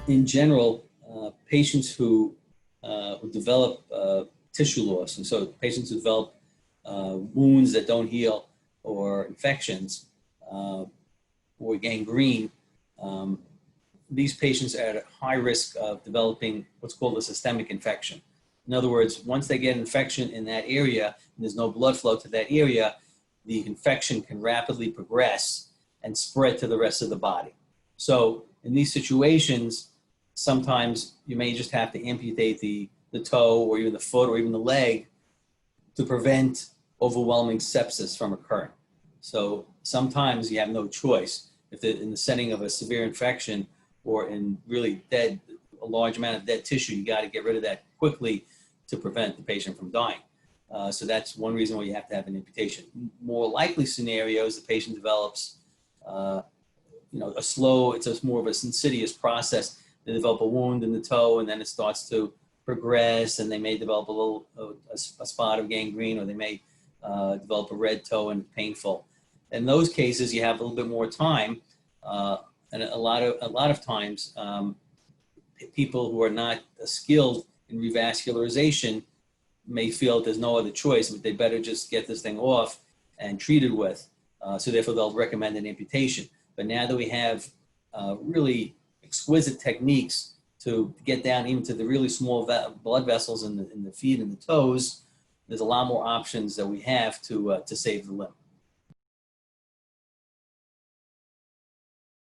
in general, patients who develop tissue loss, and so patients who develop wounds that don't heal or infections or gangrene, these patients are at a high risk of developing what's called a systemic infection. In other words, once they get an infection in that area and there's no blood flow to that area, the infection can rapidly progress and spread to the rest of the body. So in these situations, sometimes you may just have to amputate the toe or even the foot or even the leg to prevent overwhelming sepsis from occurring. So sometimes you have no choice. If in the setting of a severe infection or in really a large amount of dead tissue, you got to get rid of that quickly to prevent the patient from dying. So that's one reason why you have to have an amputation. More likely scenarios, the patient develops, it's more of a insidious process. They develop a wound in the toe, and then it starts to progress, and they may develop a spot of gangrene, or they may develop a red toe and painful. In those cases, you have a little bit more time, and a lot of times, people who are not skilled in revascularization may feel there's no other choice, but they better just get this thing off and treat it with. So therefore, they'll recommend an amputation. But now that we have really exquisite techniques to get down even to the really small blood vessels in the feet and the toes, there's a lot more options that we have to save the limb.